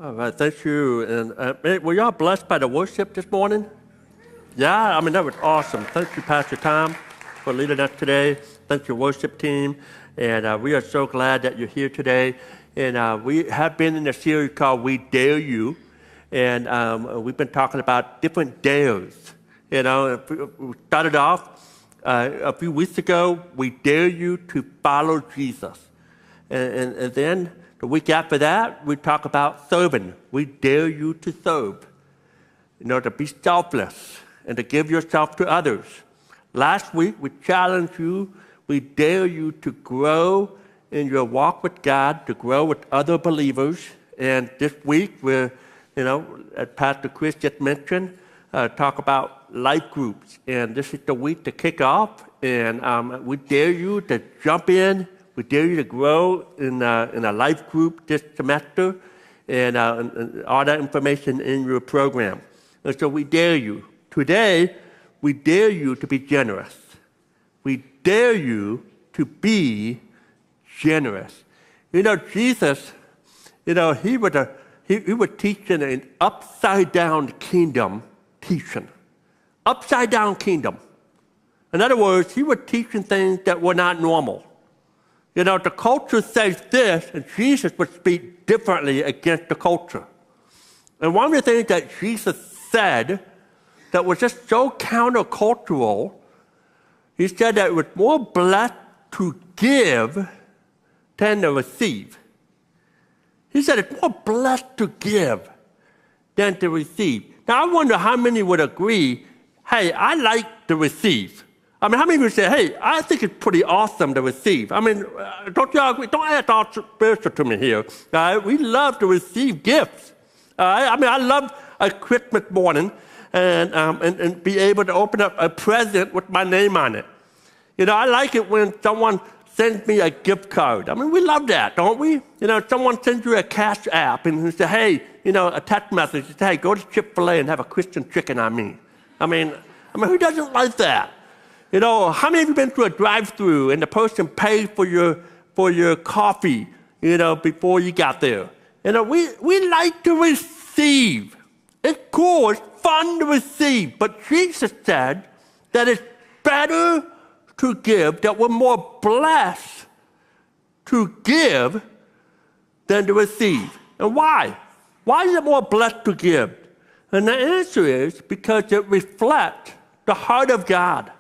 All right, thank you. And were y'all blessed by the worship this morning? Yeah, I mean, that was awesome. Thank you, Pastor Tom, for leading us today. Thank you, worship team. And we are so glad that you're here today. And we have been in a series called We Dare You. And we've been talking about different dares. You know, we started off a few weeks ago, we dare you to follow Jesus. And then the week after that, we talk about serving. We dare you to serve. You know, to be selfless and to give yourself to others. Last week, we challenged you. We dare you to grow in your walk with God, to grow with other believers. And this week, we're, you know, as Pastor Chris just mentioned, talk about life groups. And this is the week to kick off. And we dare you to jump in. We dare you to grow in a life group this semester, and all that information in your program. And so we dare you. Today, we dare you to be generous. We dare you to be generous. You know, Jesus, you know, he was teaching an upside-down kingdom teaching. Upside-down kingdom. In other words, he was teaching things that were not normal. You know, the culture says this, and Jesus would speak differently against the culture. And one of the things that Jesus said that was just so countercultural, he said that it was more blessed to give than to receive. He said it's more blessed to give than to receive. Now, I wonder how many would agree, hey, I like to receive. I mean, how many of you say, hey, I think it's pretty awesome to receive? I mean, don't y'all agree? Don't act all spiritual to me here. We love to receive gifts. I mean, I love a Christmas morning and be able to open up a present with my name on it. You know, I like it when someone sends me a gift card. I mean, we love that, don't we? You know, someone sends you a cash app and you say, hey, you know, a text message. You say, hey, go to Chick-fil-A and have a Christian chicken on me. I mean, who doesn't like that? You know, how many of you been through a drive-through and the person paid for your coffee, you know, before you got there? You know, we like to receive. It's cool, it's fun to receive. But Jesus said that it's better to give, that we're more blessed to give than to receive. And why? Why is it more blessed to give? And the answer is because it reflects the heart of God.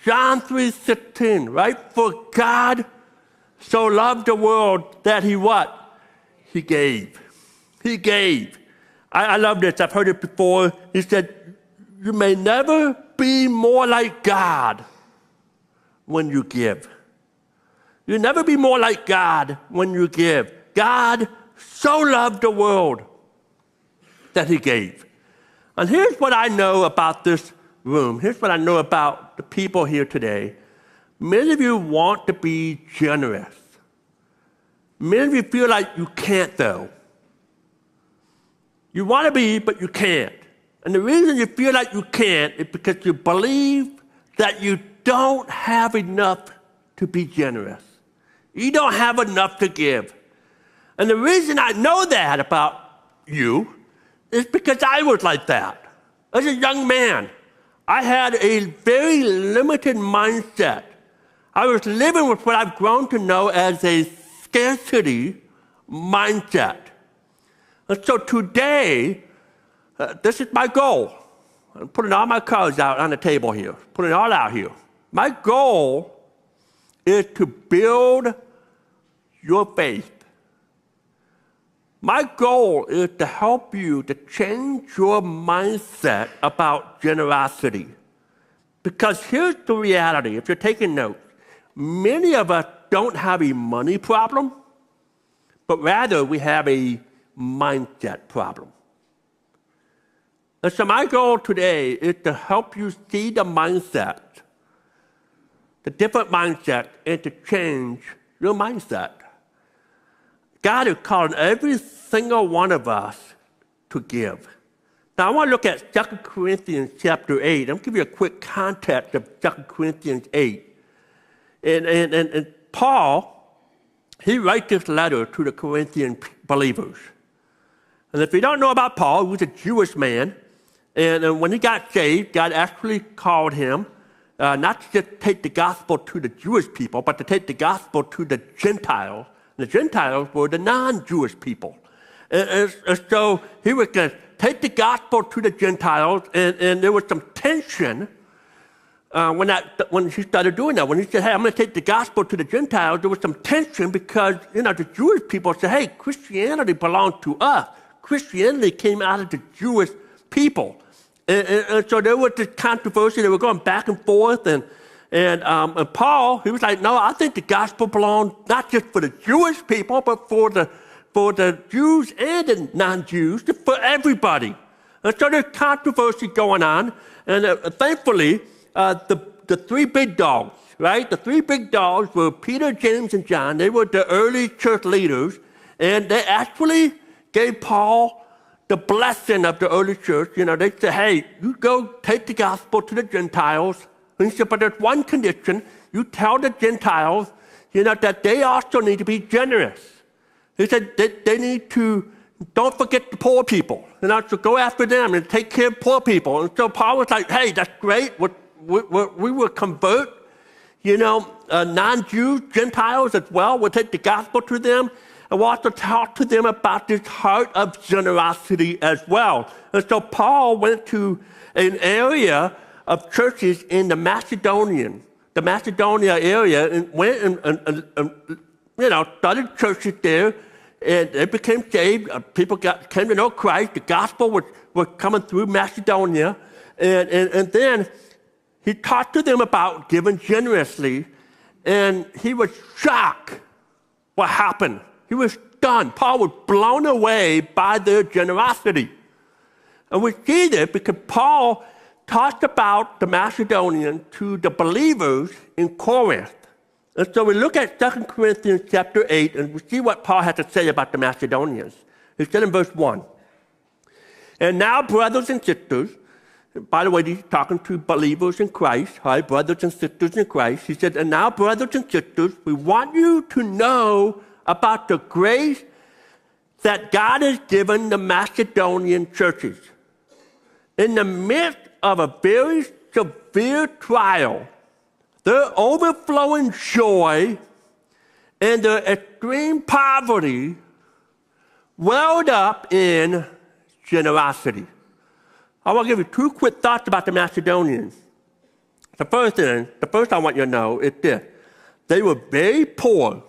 John 3:16, right? For God so loved the world that he what? He gave. He gave. I love this. I've heard it before. He said, you may never be more like God when you give. You'll never be more like God when you give. God so loved the world that he gave. And here's what I know about this room. Here's what I know about the people here today. Many of you want to be generous. Many of you feel like you can't, though. You want to be, but you can't. And the reason you feel like you can't is because you believe that you don't have enough to be generous. You don't have enough to give. And the reason I know that about you is because I was like that. As a young man, I had a very limited mindset. I was living with what I've grown to know as a scarcity mindset. And so today, this is my goal. I'm putting all my cards out on the table here, putting it all out here. My goal is to build your faith. My goal is to help you to change your mindset about generosity. Because here's the reality, if you're taking notes, many of us don't have a money problem, but rather we have a mindset problem. And so my goal today is to help you see the mindset, the different mindset, and to change your mindset. God is calling every single one of us to give. Now, I want to look at 2 Corinthians chapter 8. I'm going to give you a quick context of 2 Corinthians 8. And Paul, he writes this letter to the Corinthian believers. And if you don't know about Paul, he was a Jewish man. And when he got saved, God actually called him not to just take the gospel to the Jewish people, but to take the gospel to the Gentiles. And the Gentiles were the non-Jewish people. And so he was going to take the gospel to the Gentiles, and there was some tension when he started doing that. When he said, hey, I'm going to take the gospel to the Gentiles, there was some tension because, the Jewish people said, hey, Christianity belongs to us. Christianity came out of the Jewish people. And so there was this controversy. They were going back and forth. And Paul, he was like, no, I think the gospel belongs not just for the Jewish people, but for the Jews and the non-Jews, for everybody. And so there's controversy going on. And thankfully, the three big dogs, right? The three big dogs were Peter, James, and John. They were the early church leaders. And they actually gave Paul the blessing of the early church. They said, hey, you go take the gospel to the Gentiles. And he said, but there's one condition. You tell the Gentiles, that they also need to be generous. He said they need to, don't forget the poor people. So go after them and take care of poor people. And so Paul was like, hey, that's great. We will convert, non-Jews, Gentiles as well. We'll take the gospel to them. And we'll also talk to them about this heart of generosity as well. And so Paul went to an area of churches in the Macedonia area, and went and started churches there, and they became saved. People came to know Christ. The gospel was coming through Macedonia, and then he talked to them about giving generously, and he was shocked what happened. He was stunned. Paul was blown away by their generosity. And we see this because Paul talked about the Macedonians to the believers in Corinth. And so we look at 2 Corinthians chapter 8, and we see what Paul had to say about the Macedonians. He said in verse 1, and now, brothers and sisters, by the way, he's talking to believers in Christ, right? Brothers and sisters in Christ. He said, and now, brothers and sisters, we want you to know about the grace that God has given the Macedonian churches. In the midst of a very severe trial, their overflowing joy and their extreme poverty welled up in generosity. I want to give you two quick thoughts about the Macedonians. The first I want you to know is this. They were very poor.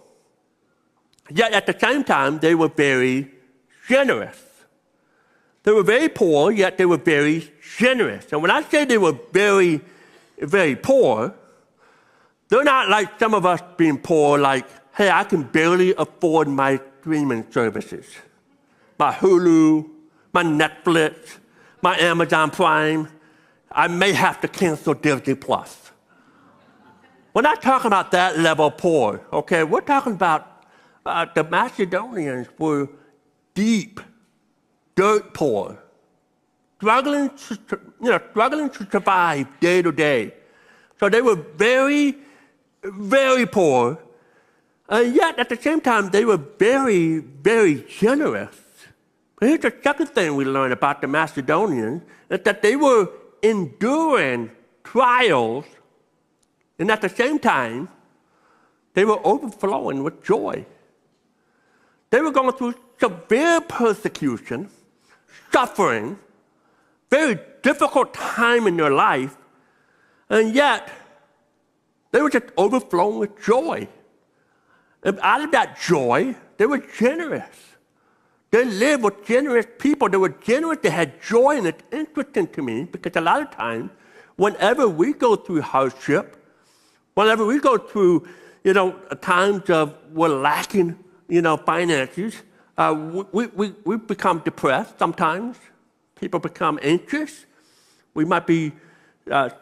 Yet at the same time, they were very generous. They were very poor, yet they were very generous. And when I say they were very, very poor, they're not like some of us being poor, like, hey, I can barely afford my streaming services. My Hulu, my Netflix, my Amazon Prime. I may have to cancel Disney Plus. We're not talking about that level of poor, okay? We're talking about the Macedonians were deep, dirt poor, struggling to survive day to day. So they were very, very poor, and yet at the same time they were very, very generous. But here's the second thing we learn about the Macedonians, is that they were enduring trials, and at the same time they were overflowing with joy. They were going through severe persecution, suffering, very difficult time in their life, and yet they were just overflowing with joy. And out of that joy, they were generous. They lived with generous people. They were generous. They had joy, and it's interesting to me because a lot of times, whenever we go through hardship, whenever we go through, times of we're lacking finances, we become depressed sometimes. People become anxious. We might be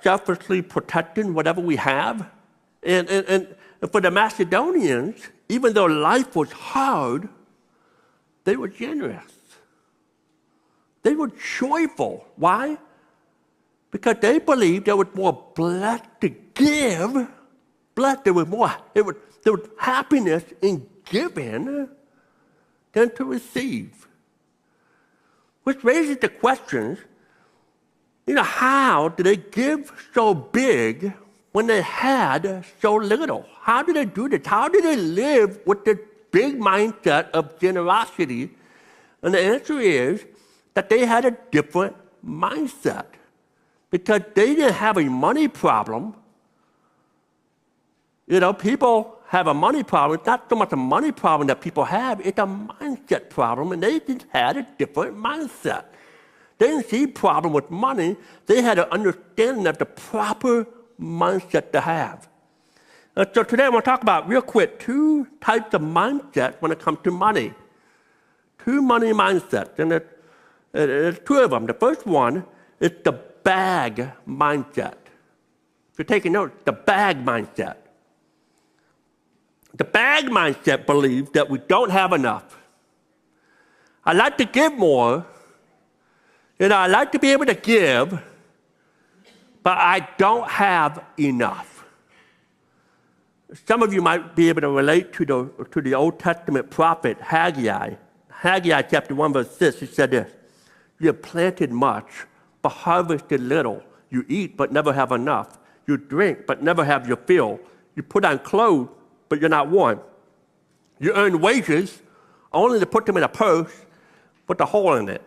selfishly protecting whatever we have. And for the Macedonians, even though life was hard, they were generous. They were joyful. Why? Because they believed there was more blessed to give. There was happiness in giving than to receive. which raises the questions, how did they give so big when they had so little? How did they do this? How did they live with this big mindset of generosity? And the answer is that they had a different mindset because they didn't have a money problem. People have a money problem. It's not so much a money problem that people have, it's a mindset problem, and they just had a different mindset. They didn't see a problem with money. They had an understanding of the proper mindset to have. And so today I want to talk about, real quick, two types of mindset when it comes to money. Two money mindsets, and there's two of them. The first one is the bag mindset. If you're taking notes, the bag mindset. The bag mindset believes that we don't have enough. I like to give more. I like to be able to give, but I don't have enough. Some of you might be able to relate to the Old Testament prophet Haggai. Haggai chapter 1 verse 6, he said this, "You have planted much, but harvested little. You eat, but never have enough. You drink, but never have your fill. You put on clothes, but you're not warm. You earn wages, only to put them in a purse with a hole in it."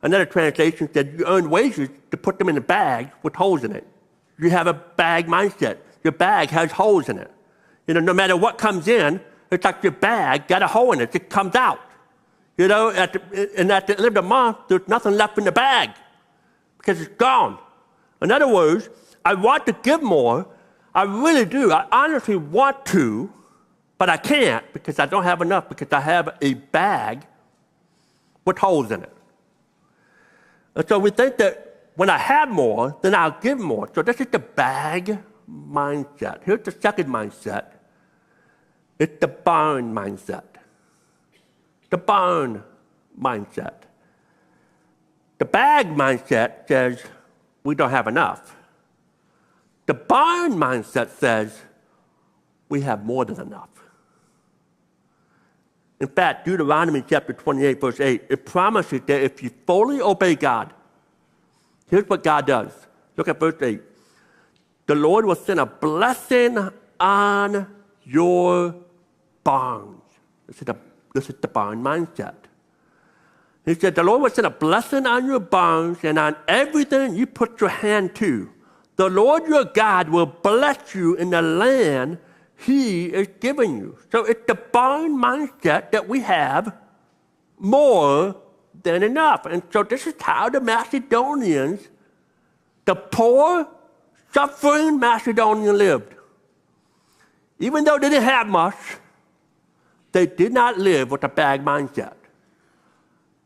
Another translation said, "You earn wages to put them in a bag with holes in it." You have a bag mindset. Your bag has holes in it. No matter what comes in, it's like your bag got a hole in it. It comes out. At the end of the month, there's nothing left in the bag because it's gone. In other words, I want to give more. I really do. I honestly want to, but I can't because I don't have enough because I have a bag with holes in it. And so we think that when I have more, then I'll give more. So this is the bag mindset. Here's the second mindset. It's the barn mindset. The barn mindset. The bag mindset says we don't have enough. The barn mindset says we have more than enough. In fact, Deuteronomy chapter 28, verse 8, it promises that if you fully obey God, here's what God does. Look at verse 8. The Lord will send a blessing on your barns. This is the barn mindset. He said, the Lord will send a blessing on your barns and on everything you put your hand to. The Lord your God will bless you in the land He is giving you. So it's the barn mindset that we have more than enough. And so this is how the Macedonians, the poor, suffering Macedonians lived. Even though they didn't have much, they did not live with a bag mindset.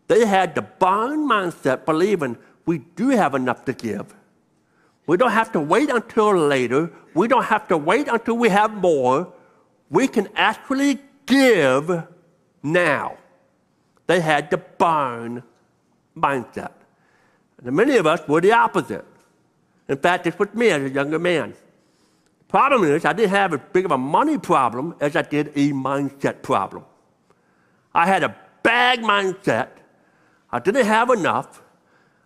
They had the barn mindset, believing we do have enough to give. We don't have to wait until later. We don't have to wait until we have more. We can actually give now. They had the barn mindset. And many of us were the opposite. In fact, this was me as a younger man. The problem is I didn't have as big of a money problem as I did a mindset problem. I had a bag mindset. I didn't have enough.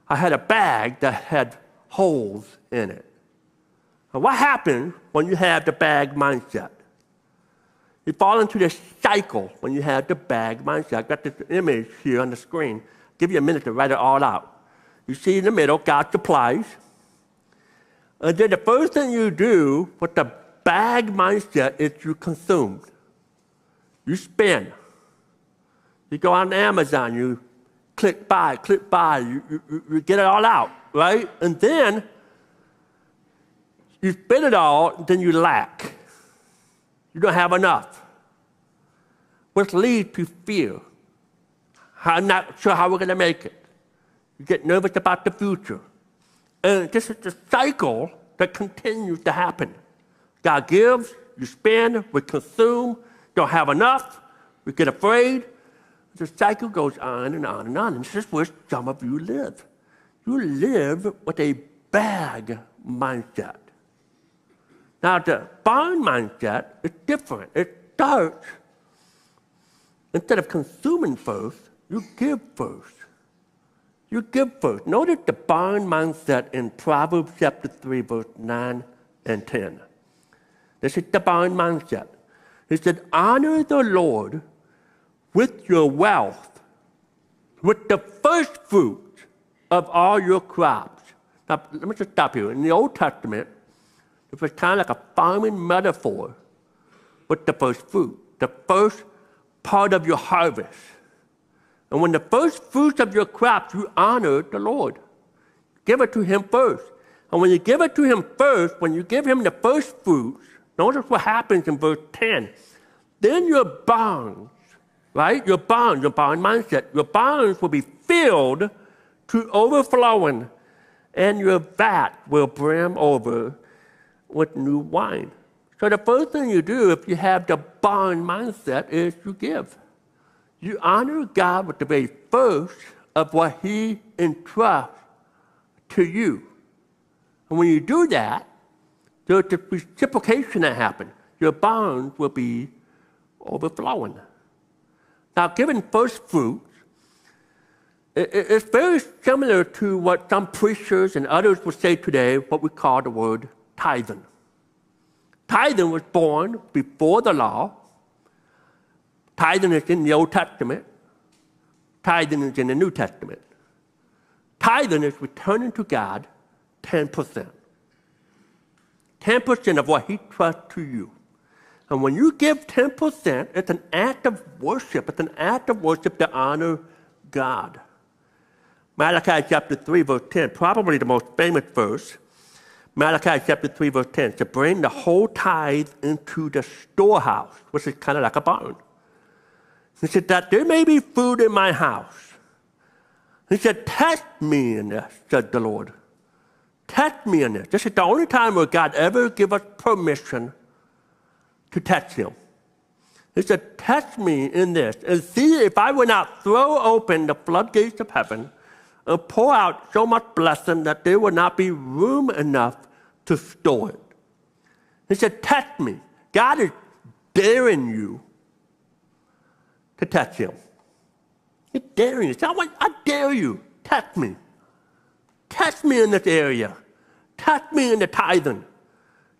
I had a bag that had holes in it. And what happens when you have the bag mindset? You fall into this cycle when you have the bag mindset. I've got this image here on the screen. I'll give you a minute to write it all out. You see in the middle, God supplies. And then the first thing you do with the bag mindset is you consume. You spend. You go on Amazon, you click buy, you get it all out, right? And then you spend it all, then you lack. You don't have enough, which leads to fear. I'm not sure how we're going to make it. You get nervous about the future. And this is the cycle that continues to happen. God gives, you spend, we consume, don't have enough, we get afraid. The cycle goes on and on and on. And this is where some of you live. You live with a bag mindset. Now, the barn mindset is different. It starts, instead of consuming first, you give first. You give first. Notice the bond mindset in Proverbs chapter 3, verse 9 and 10. This is the bond mindset. He said, honor the Lord with your wealth, with the first fruit of all your crops. Now, let me just stop here. In the Old Testament, it was kind of like a farming metaphor with the first fruit, the first part of your harvest. And when the first fruits of your crops, you honor the Lord. Give it to him first. And when you give it to him first, when you give him the first fruits, notice what happens in verse 10. Then your barns, right? Your barn mindset, your barns will be filled to overflowing, and your vat will brim over with new wine. So the first thing you do if you have the barn mindset is you give. You honor God with the very first of what he entrusts to you. And when you do that, there's a reciprocation that happens. Your barns will be overflowing. Now, giving first fruits, it's very similar to what some preachers and others would say today, what we call the word tithing. Tithing was born before the law. Tithing is in the Old Testament. Tithing is in the New Testament. Tithing is returning to God 10%. 10% of what he trusts to you. And when you give 10%, it's an act of worship. It's an act of worship to honor God. Malachi chapter 3, verse 10, probably the most famous verse. Malachi chapter 3, verse 10, to bring the whole tithe into the storehouse, which is kind of like a barn. He said that there may be food in my house. He said, test me in this, said the Lord. Test me in this. This is the only time where God ever gave us permission to test him. He said, test me in this and see if I will not throw open the floodgates of heaven and pour out so much blessing that there will not be room enough to store it. He said, test me. God is daring you to test him. He's daring you. I dare you. Test me. Test me in this area. Test me in the tithing.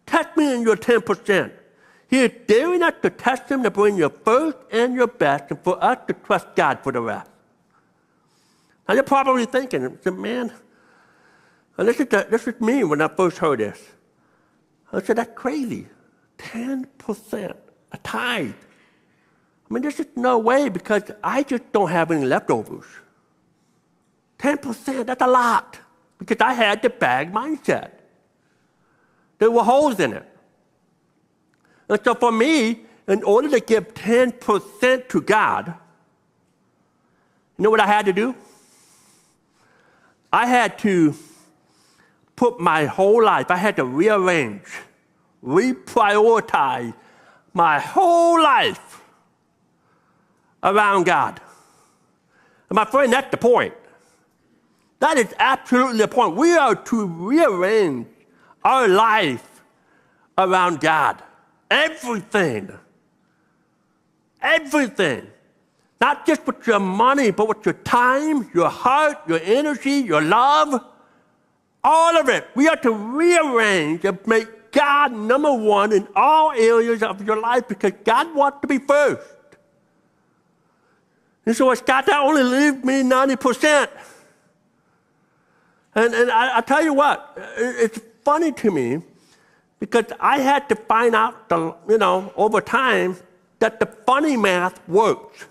Test me in your 10%. He is daring us to test him to bring your first and your best and for us to trust God for the rest. Now you're probably thinking, man, and this is me when I first heard this. I said, that's crazy. 10%, a tithe. I mean, there's just no way because I just don't have any leftovers. 10%, that's a lot because I had the bag mindset. There were holes in it. And so for me, in order to give 10% to God, you know what I had to do? I had to put my whole life, I had to rearrange, reprioritize my whole life around God. And my friend, that's the point. That is absolutely the point. We are to rearrange our life around God. Everything. Everything. Not just with your money, but with your time, your heart, your energy, your love. All of it. We are to rearrange and make God number one in all areas of your life because God wants to be first. And so it's got to only leave me 90%. And I tell you what, it's funny to me because I had to find out, over time, that the funny math works.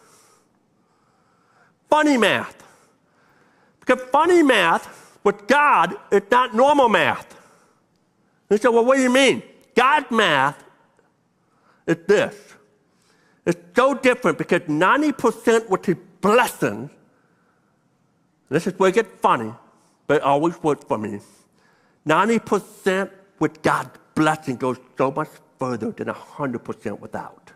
Funny math. Because funny math with God is not normal math. You say, well, what do you mean? God's math is this. It's so different because 90% with his blessing, this is where it gets funny, but it always works for me. 90% with God's blessing goes so much further than 100% without.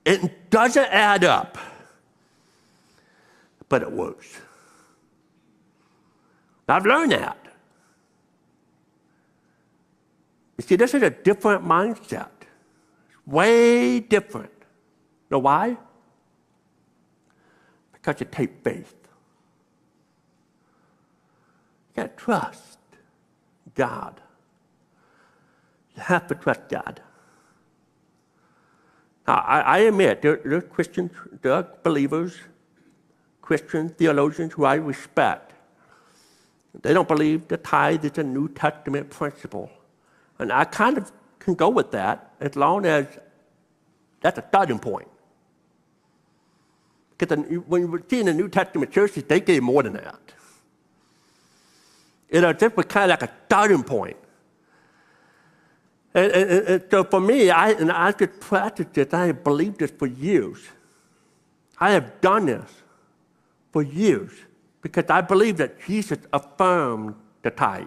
It doesn't add up, but it works. I've learned that. You see, this is a different mindset. Way different. You know why? Because it takes faith. You got to trust God. You have to trust God. Now, I admit, there are Christians, there are believers, Christian theologians who I respect. They don't believe the tithe is a New Testament principle. And I kind of can go with that as long as that's a starting point. Because when you see in the New Testament churches, they gave more than that. This was kind of like a starting point. And so for me, I could practice this. I have believed this for years. I have done this for years because I believe that Jesus affirmed the tithe.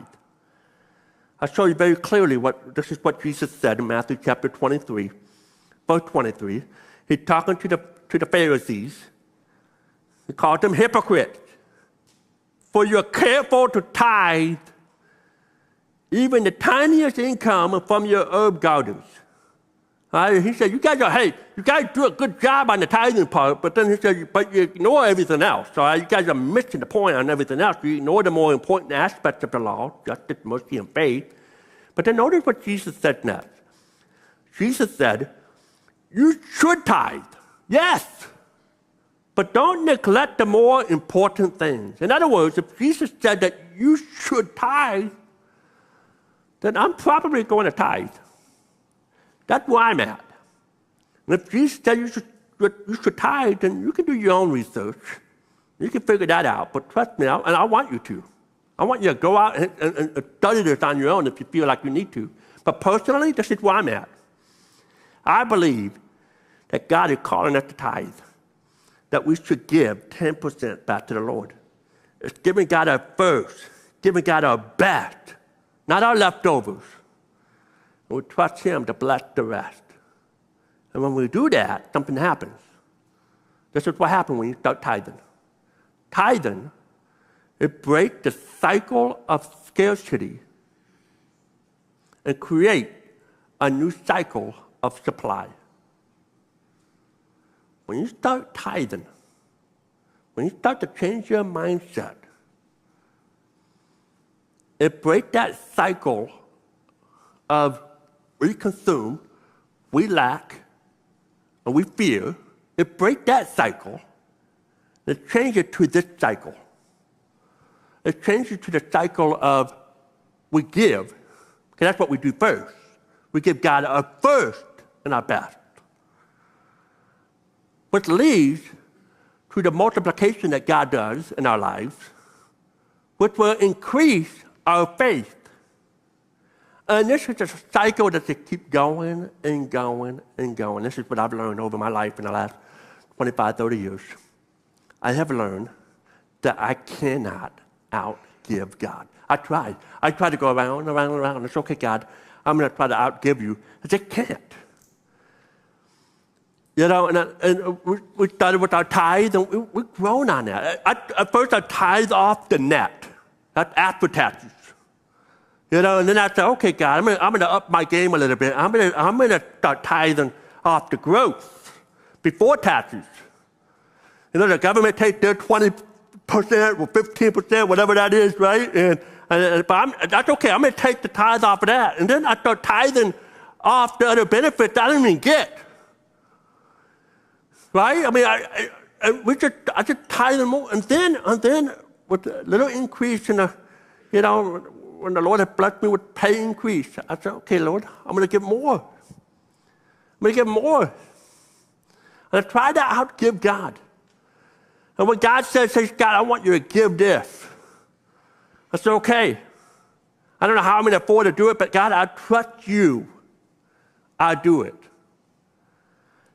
I'll show you very clearly this is what Jesus said in Matthew chapter 23, verse 23. He's talking to the Pharisees. He called them hypocrites. For you're careful to tithe even the tiniest income from your herb gardens. He said, you guys do a good job on the tithing part, but then he said, but you ignore everything else. So you guys are missing the point on everything else. You ignore the more important aspects of the law, justice, mercy, and faith. But then notice what Jesus said next. Jesus said, you should tithe, yes, but don't neglect the more important things. In other words, if Jesus said that you should tithe, then I'm probably going to tithe. That's where I'm at. And if Jesus said you should tithe, then you can do your own research. You can figure that out. But trust me, and I want you to. I want you to go out and study this on your own if you feel like you need to. But personally, this is where I'm at. I believe that God is calling us to tithe, that we should give 10% back to the Lord. It's giving God our first, giving God our best, not our leftovers. We trust Him to bless the rest. And when we do that, something happens. This is what happens when you start tithing. Tithing, it breaks the cycle of scarcity and create a new cycle of supply. When you start tithing, when you start to change your mindset, it breaks that cycle of we consume, we lack, and we fear. It breaks that cycle. It changes it to this cycle. It changes to the cycle of we give, because that's what we do first. We give God our first and our best. Which leads to the multiplication that God does in our lives, which will increase our faith. And this is a cycle that just keeps going and going and going. This is what I've learned over my life in the last 25, 30 years. I have learned that I cannot outgive God. I tried to go around and around and around. It's okay, God. I'm going to try to outgive you. I just can't. You know, and we started with our tithe, and we've grown on that. At first, I tithe off the net. That's after taxes. You know, and then I said, okay, God, I'm going to up my game a little bit. I'm going to start tithing off the growth before taxes. You know, the government takes their 20% or 15%, whatever that is, right? But that's okay. I'm going to take the tithe off of that. And then I start tithing off the other benefits I don't even get. Right? I mean, I just tithe more. And then with a little increase in the, you know, when the Lord had blessed me with pay increase, I said, okay, Lord, I'm going to give more. I'm going to give more. And I tried to outgive God. And when God says, God, I want you to give this. I said, okay. I don't know how I'm going to afford to do it, but God, I trust you. I'll do it.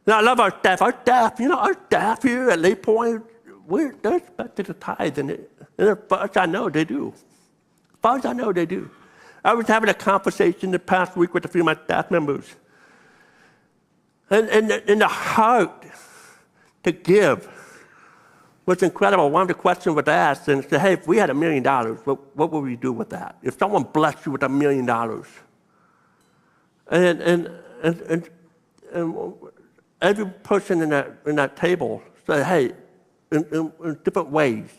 Now, I love our staff. Our staff here at Lake Point, they're expected to tithe. And as far as I know, they do. As far as I know, they do. I was having a conversation the past week with a few of my staff members. And in the heart to give was incredible. One of the questions was asked, and said, hey, if we had $1 million, what would we do with that? If someone blessed you with $1 million, and every person in that table said, hey, in different ways.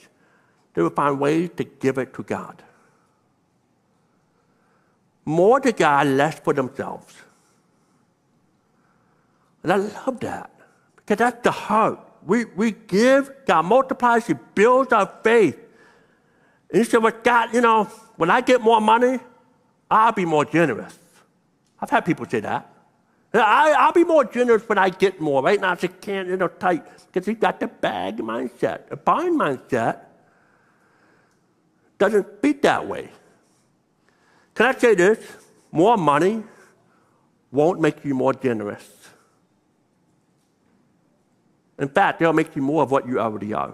They would find ways to give it to God. More to God, less for themselves. And I love that, because that's the heart. We give, God multiplies, He builds our faith. And you say, well, God, when I get more money, I'll be more generous. I've had people say that. I'll be more generous when I get more. Right now, I just can't, tight, because He's got the bag mindset. A buying mindset doesn't beat that way. Can I say this? More money won't make you more generous. In fact, it'll make you more of what you already are.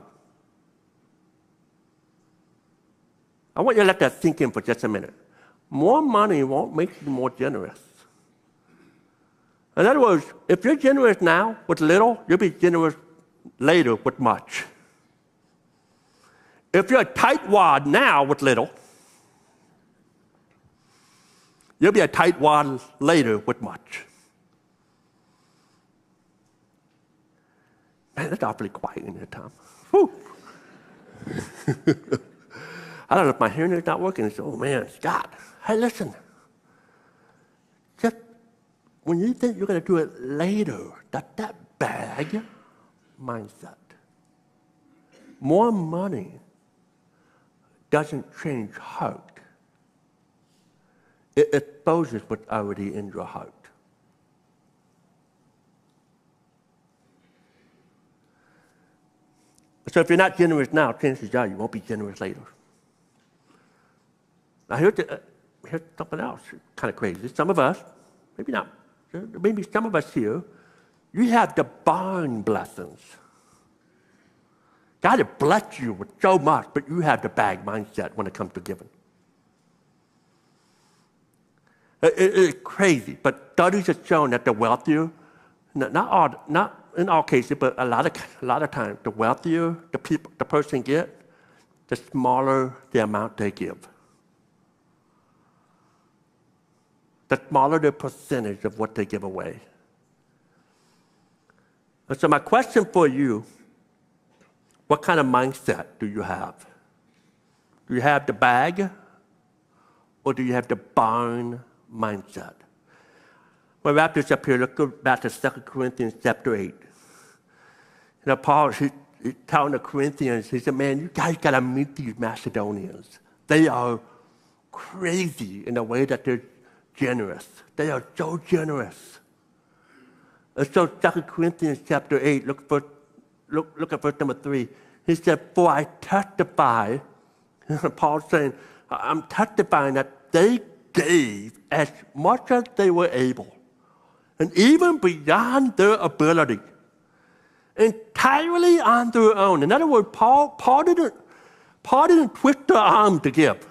I want you to let that sink in for just a minute. More money won't make you more generous. In other words, if you're generous now with little, you'll be generous later with much. If you're a tightwad now with little, you'll be a tightwad later with much. Man, that's awfully quiet in here, Tom. Whew. I don't know if my hearing is not working. It's, oh, man, Scott. Hey, listen. Just when you think you're going to do it later, that bag mindset. More money doesn't change heart. It exposes what's already in your heart. So if you're not generous now, chances are you won't be generous later. Now here's something else kind of crazy. Some of us, maybe not, maybe some of us here, you have the barn blessings. God has blessed you with so much, but you have the bag mindset when it comes to giving. It's crazy, but studies have shown that the wealthier, not in all cases, but a lot of times, the wealthier the person gets, the smaller the amount they give. The smaller the percentage of what they give away. And so my question for you, what kind of mindset do you have? Do you have the bag, or do you have the barn mindset? We'll wrap this up here. Let's go back to 2 Corinthians chapter 8. Paul, he's telling the Corinthians, he said, man, you guys got to meet these Macedonians. They are crazy in the way that they're generous. They are so generous. And so 2 Corinthians chapter 8, look at verse number 3. He said, for I testify, Paul's saying, I'm testifying that they gave as much as they were able, and even beyond their ability, entirely on their own. In other words, Paul didn't twist their arm to give.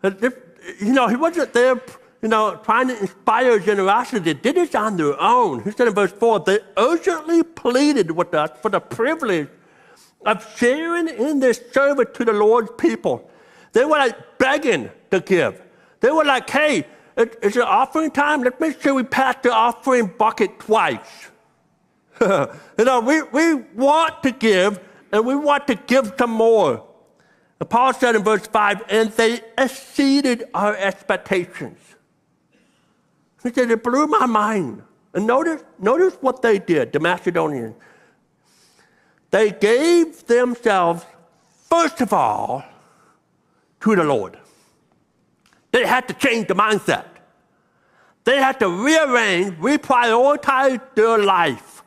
He wasn't there, trying to inspire generosity. They did this on their own. He said in verse 4, they urgently pleaded with us for the privilege of sharing in this service to the Lord's people. They were like begging to give. They were like, hey, it's an offering time. Let's make sure we pass the offering bucket twice. We want to give, and we want to give some more. And Paul said in verse 5, and they exceeded our expectations. He said, it blew my mind. And notice what they did, the Macedonians. They gave themselves, first of all, to the Lord. They had to change the mindset. They had to rearrange, reprioritize their life,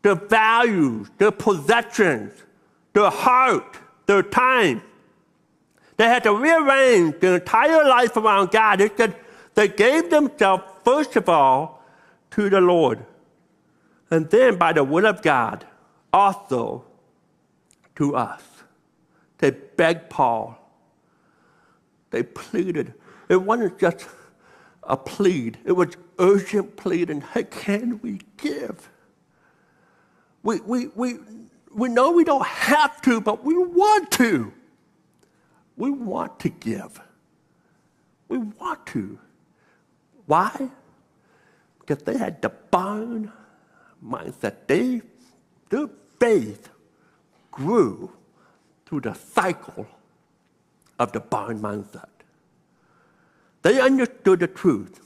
their values, their possessions, their heart, their time. They had to rearrange their entire life around God. They said they gave themselves, first of all, to the Lord. And then, by the will of God, also to us. They begged Paul. They pleaded. It wasn't just a plead. It was urgent pleading. Hey, can we give? We know we don't have to, but we want to. We want to give. We want to. Why? Because they had the barn mindset. Their faith grew through the cycle of the bond mindset. They understood the truth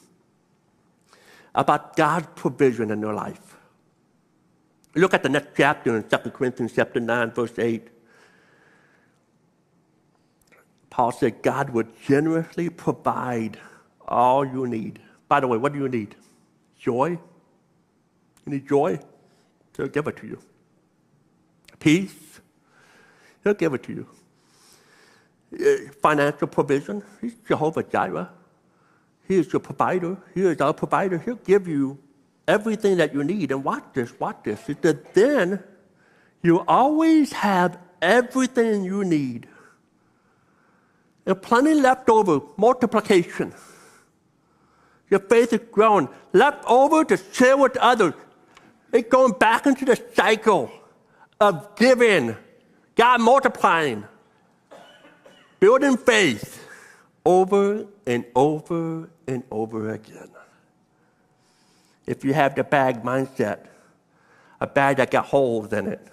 about God's provision in their life. Look at the next chapter in 2 Corinthians chapter 9, verse 8. Paul said, God would generously provide all you need. By the way, what do you need? Joy? You need joy? He'll give it to you. Peace? He'll give it to you. Financial provision? He's Jehovah Jireh. He is your provider. He is our provider. He'll give you everything that you need. And watch this. He said, then you always have everything you need. And plenty left over, multiplication. Your faith is growing. Left over to share with others. It's going back into the cycle of giving, God multiplying, building faith over and over and over again. If you have the bag mindset, a bag that got holes in it,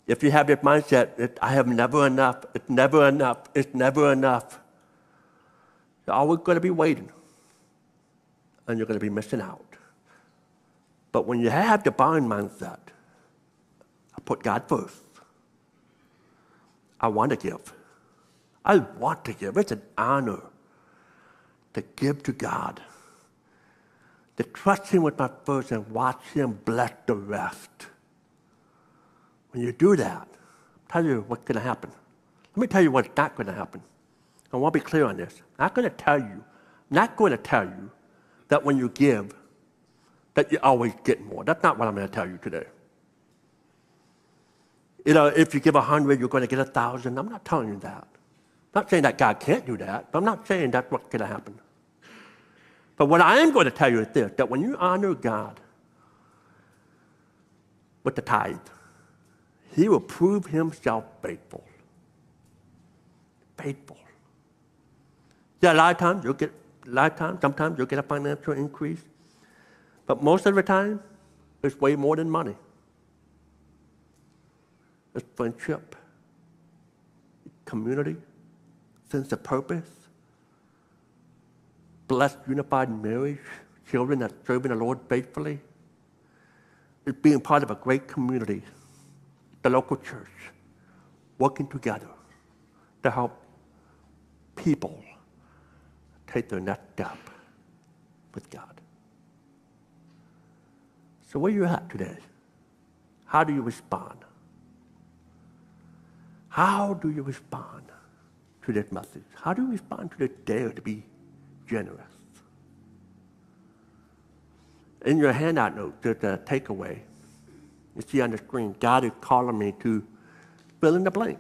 if you have this mindset that I have never enough, it's never enough, it's never enough, you're always going to be waiting, and you're going to be missing out. But when you have the bond mindset, I put God first. I want to give. I want to give. It's an honor to give to God, to trust Him with my first and watch Him bless the rest. When you do that, I'll tell you what's going to happen. Let me tell you what's not going to happen. I want to be clear on this. I'm not going to tell you that when you give, that you always get more. That's not what I'm going to tell you today. You know, if you give 100, you're going to get 1,000. I'm not telling you that. I'm not saying that God can't do that, but I'm not saying that's what's going to happen. But what I am going to tell you is this, that when you honor God with the tithe, He will prove Himself faithful. Faithful. Yeah, sometimes you'll get a financial increase. But most of the time, it's way more than money. It's friendship, community, sense of purpose, blessed, unified marriage, children that serving the Lord faithfully. It's being part of a great community, the local church, working together to help people take their next step with God. So where are you at today? How do you respond? How do you respond to this message? How do you respond to the dare to be generous? In your handout note, there's a takeaway. You see on the screen, God is calling me to fill in the blank.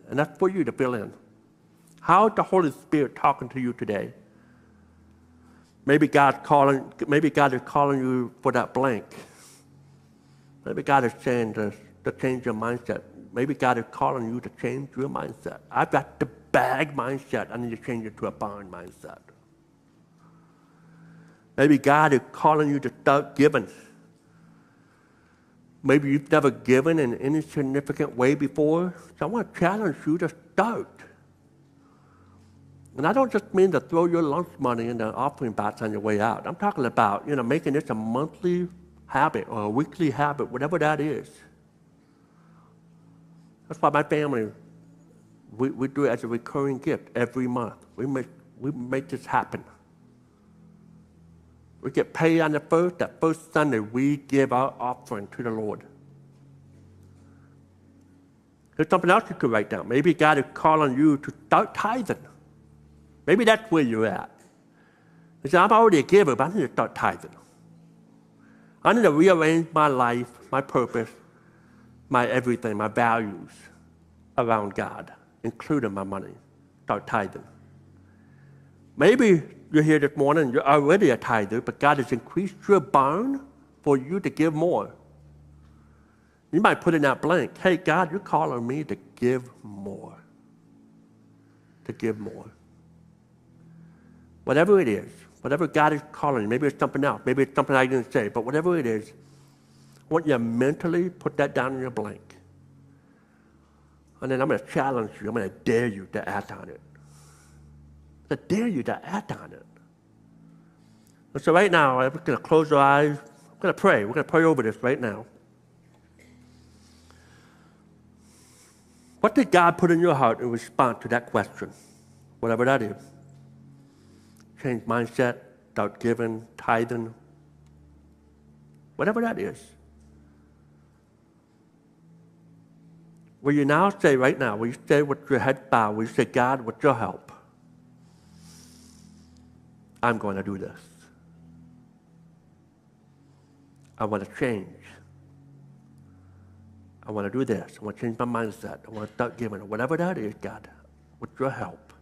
And that's for you to fill in. How is the Holy Spirit talking to you today? Maybe God is calling you for that blank. Maybe God is saying to change your mindset. Maybe God is calling you to change your mindset. I've got the bag mindset. I need to change it to a bond mindset. Maybe God is calling you to start giving. Maybe you've never given in any significant way before. So I want to challenge you to start. And I don't just mean to throw your lunch money in the offering box on your way out. I'm talking about, making this a monthly habit or a weekly habit, whatever that is. That's why my family, we do it as a recurring gift every month. We make this happen. We get paid on that first Sunday, we give our offering to the Lord. There's something else you could write down. Maybe God is calling you to start tithing. Maybe that's where you're at. You say, I'm already a giver, but I need to start tithing. I need to rearrange my life, my purpose, my everything, my values around God, including my money. Start tithing. Maybe you're here this morning, you're already a tither, but God has increased your bond for you to give more. You might put in that blank, hey, God, you're calling me to give more. To give more. Whatever it is, whatever God is calling you, maybe it's something else, maybe it's something I didn't say, but whatever it is, I want you to mentally put that down in your blank. And then I'm going to challenge you. I'm going to dare you to act on it. I dare you to act on it. And so right now, I'm going to close your eyes. I'm going to pray. We're going to pray over this right now. What did God put in your heart in response to that question? Whatever that is. Change mindset, start giving, tithing. Whatever that is. Will you now say right now, will you say with your head bowed, will you say, God, with your help, I'm going to do this. I want to change. I want to do this. I want to change my mindset. I want to start giving. Whatever that is, God, with your help,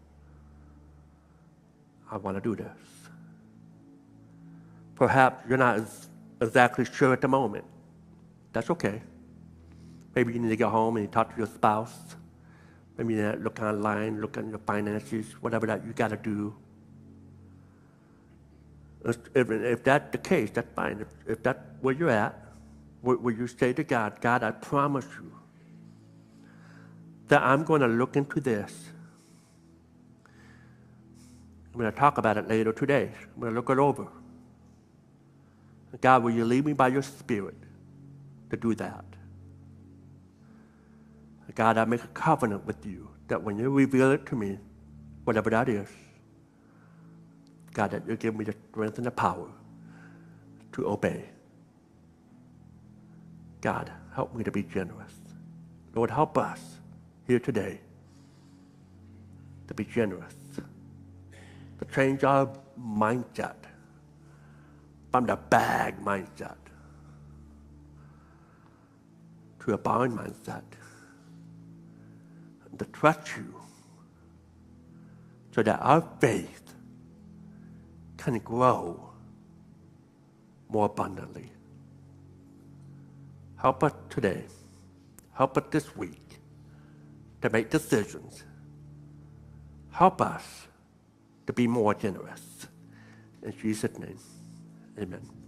I want to do this. Perhaps you're not exactly sure at the moment. That's okay. Maybe you need to go home and you talk to your spouse. Maybe you need to look online, look at your finances, whatever that you got to do. If that's the case, that's fine. If that's where you're at, will you say to God, God, I promise you that I'm going to look into this. I'm going to talk about it later today. I'm going to look it over. God, will you lead me by your Spirit to do that? God, I make a covenant with you that when you reveal it to me, whatever that is, God, that you give me the strength and the power to obey. God, help me to be generous. Lord, help us here today to be generous, to change our mindset from the bag mindset to a bond mindset, and to trust you so that our faith can grow more abundantly. Help us today. Help us this week to make decisions. Help us to be more generous. In Jesus' name, amen.